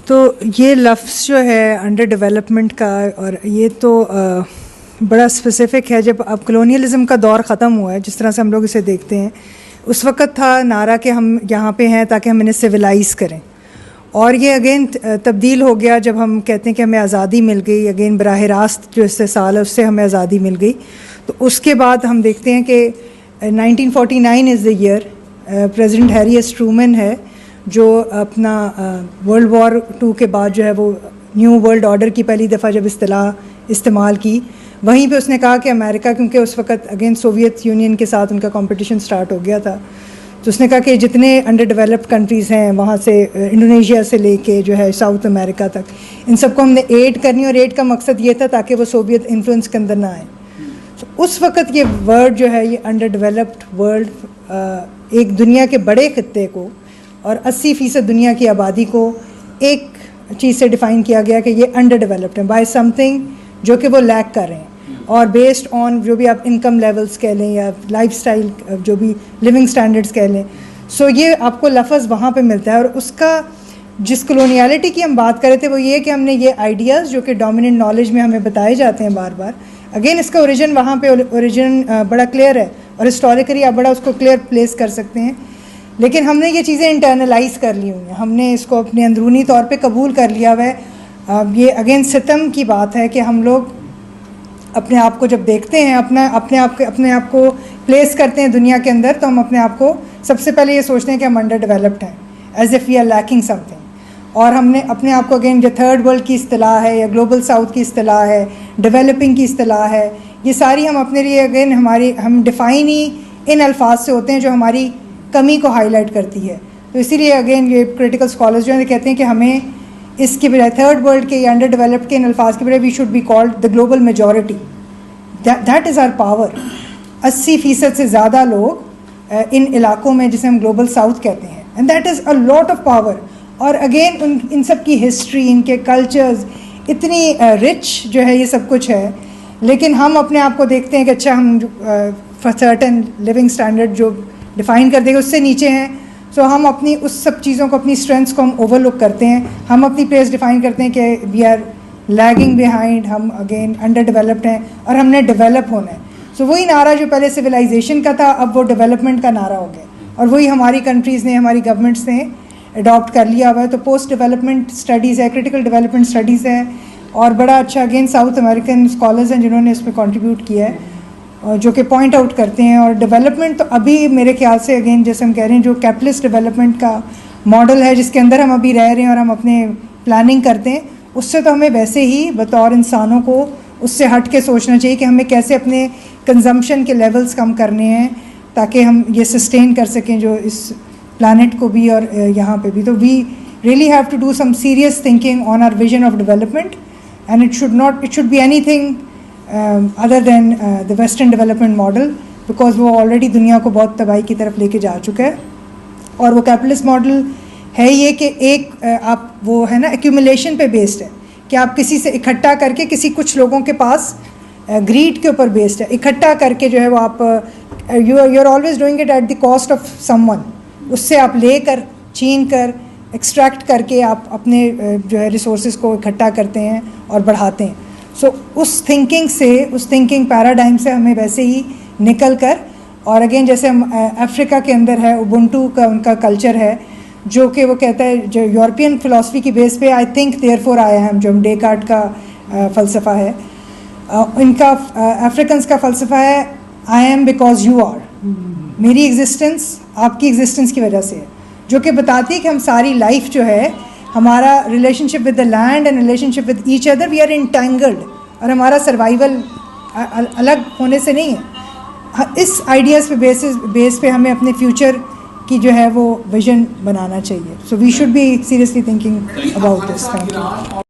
تو یہ لفظ جو ہے انڈر ڈیولپمنٹ کا، اور یہ تو بڑا اسپیسیفک ہے. جب اب کلونیلزم کا دور ختم ہوا ہے جس طرح سے ہم لوگ اسے دیکھتے ہیں، اس وقت تھا نعرہ کہ ہم یہاں پہ ہیں تاکہ ہم انہیں سویلائز کریں، اور یہ اگین تبدیل ہو گیا جب ہم کہتے ہیں کہ ہمیں آزادی مل گئی. اگین براہ راست جو استحصال ہے اس سے ہمیں آزادی مل گئی. تو اس کے بعد ہم دیکھتے ہیں کہ 1949 is the year. President Harry S Truman ہے جو اپنا ورلڈ وار 2 کے بعد جو ہے وہ نیو ورلڈ آرڈر کی پہلی دفعہ جب اصطلاح استعمال کی، وہیں پہ اس نے کہا کہ امریکہ، کیونکہ اس وقت اگین سوویت یونین کے ساتھ ان کا کمپٹیشن سٹارٹ ہو گیا تھا، تو اس نے کہا کہ جتنے انڈر ڈیولپڈ کنٹریز ہیں وہاں سے انڈونیشیا سے لے کے جو ہے ساؤتھ امریکہ تک، ان سب کو ہم نے ایڈ کرنی، اور ایڈ کا مقصد یہ تھا تاکہ وہ سوویت انفلوئنس کے اندر نہ آئیں. اس وقت یہ ورڈ جو ہے، یہ انڈر ڈیولپڈ ورلڈ، ایک دنیا کے بڑے خطے کو اور 80% دنیا کی آبادی کو ایک چیز سے ڈیفائن کیا گیا کہ یہ انڈر ڈیولپڈ ہے بائی سم تھنگ جو کہ وہ لیک کر رہے ہیں، اور بیسڈ آن جو بھی آپ انکم لیولس کہہ لیں یا لائف سٹائل جو بھی لیونگ سٹینڈرڈس کہہ لیں. سو یہ آپ کو لفظ وہاں پہ ملتا ہے. اور اس کا جس کلونیالٹی کی ہم بات کر رہے تھے وہ یہ کہ ہم نے یہ آئیڈیاز جو کہ ڈومیننٹ نالج میں ہمیں بتائے جاتے ہیں بار بار، اگین اس کا اوریجن وہاں پہ اوریجن بڑا کلیئر ہے، اور ہسٹوریکلی آپ بڑا اس کو کلیئر پلیس کر سکتے ہیں. لیکن ہم نے یہ چیزیں انٹرنلائز کر لی ہوئی ہیں، ہم نے اس کو اپنے اندرونی طور پہ قبول کر لیا ہوا ہے. یہ اگین ستم کی بات ہے کہ ہم لوگ اپنے آپ کو جب دیکھتے ہیں، اپنے آپ کو پلیس کرتے ہیں دنیا کے اندر، تو ہم اپنے آپ کو سب سے پہلے یہ سوچتے ہیں کہ ہم انڈر ڈیولپڈ ہیں، as if we are lacking something. اور ہم نے اپنے آپ کو اگین جو تھرڈ ورلڈ کی اصطلاح ہے یا گلوبل ساؤتھ کی اصطلاح ہے، ڈیولپنگ کی اصطلاح ہے، یہ ساری ہم اپنے لیے اگین ہم ڈیفائن ہی ان الفاظ سے ہوتے ہیں جو ہماری کمی کو ہائی لائٹ کرتی ہے. تو اسی لیے اگین یہ کریٹیکل اسکالرز جو ہیں کہتے ہیں کہ ہمیں اس کے بجائے تھرڈ ورلڈ کے یا انڈر ڈیولپڈ کے ان الفاظ کے بجائے we should be called the global majority. That is our power. 80% سے زیادہ لوگ ان علاقوں میں جسے ہم گلوبل ساؤتھ کہتے ہیں، and that is a lot of power. اور اگین ان سب کی ہسٹری، ان کے کلچرز اتنی رچ جو ہے، یہ سب کچھ ہے. لیکن ہم اپنے آپ کو دیکھتے ہیں کہ اچھا ہم سرٹن لیونگ اسٹینڈرڈ جو ڈیفائن کر دے گا اس سے نیچے ہیں. سو ہم اپنی اس سب چیزوں کو، اپنی اسٹرینتھس کو ہم اوور لک کرتے ہیں. ہم اپنی پلیس ڈیفائن کرتے ہیں کہ وی آر لیگنگ بیہائنڈ، ہم اگین انڈر ڈیولپڈ ہیں اور ہم نے ڈیولپ ہونا ہے. سو وہی نعرہ جو پہلے سویلائزیشن کا تھا اب وہ ڈیولپمنٹ کا نعرہ ہو گیا، اور وہی ہماری کنٹریز نے، ہماری گورنمنٹس نے اڈاپٹ کر لیا ہوا ہے. تو پوسٹ ڈیولپمنٹ اسٹڈیز ہے، کریٹیکل ڈیولپمنٹ اسٹڈیز ہے، اور بڑا اچھا اگین ساؤتھ امریکن اسکالرز ہیں جنہوں نے اس میں کنٹریبیوٹ کیا ہے، جو کہ پوائنٹ آؤٹ کرتے ہیں. اور ڈیولپمنٹ تو ابھی میرے خیال سے اگین جیسے ہم کہہ رہے ہیں جو کیپٹلسٹ ڈیولپمنٹ کا ماڈل ہے جس کے اندر ہم ابھی رہ رہے ہیں اور ہم اپنے پلاننگ کرتے ہیں، اس سے تو ہمیں ویسے ہی بطور انسانوں کو اس سے ہٹ کے سوچنا چاہیے کہ ہمیں کیسے اپنے کنزمپشن کے لیولز کم کرنے ہیں تاکہ ہم یہ سسٹین کر سکیں جو اس پلانٹ کو بھی اور یہاں پہ بھی. تو we really have to do some serious thinking on our vision of development, and it should be anything other than the western development model, because وہ آلریڈی دنیا کو بہت تباہی کی طرف لے کے جا چکا ہے. اور وہ کیپٹلسٹ ماڈل ہے یہ کہ ایک آپ وہ ہے نا ایکیومولیشن پہ بیسڈ ہے کہ آپ کسی سے اکٹھا کر کے، کسی کچھ لوگوں کے پاس گریڈ کے اوپر بیسڈ ہے، اکٹھا کر کے جو ہے وہ آپ you are always doing it at the cost of someone. اس سے آپ لے کر، چھین کر، ایکسٹریکٹ کر کے آپ اپنے جو ہے ریسورسز کو اکٹھا کرتے ہیں اور بڑھاتے ہیں. سو اس تھنکنگ سے، اس تھنکنگ پیراڈائم سے ہمیں ویسے ہی نکل کر، اور اگین جیسے ہم افریقہ کے اندر ہے اوبنٹو کا ان کا کلچر ہے جو کہ وہ کہتا ہے، جو یورپین فلاسفی کی بیس پہ I think therefore I am, جو ڈیکارٹ کا فلسفہ ہے، ان کا افریکنس کا فلسفہ ہے I am because you are. میری ایگزسٹنس آپ کی ایگزسٹنس کی وجہ سے ہے، جو کہ بتاتی ہے کہ ہم ساری لائف جو ہے، ہمارا relationship with the land and relationship with each other, we are entangled, اور ہمارا سروائیول الگ ہونے سے نہیں ہے. اس آئیڈیاز پہ بیس پہ ہمیں اپنے فیوچر کی جو ہے وہ ویژن بنانا چاہیے. So we should be seriously thinking about this. Thank you.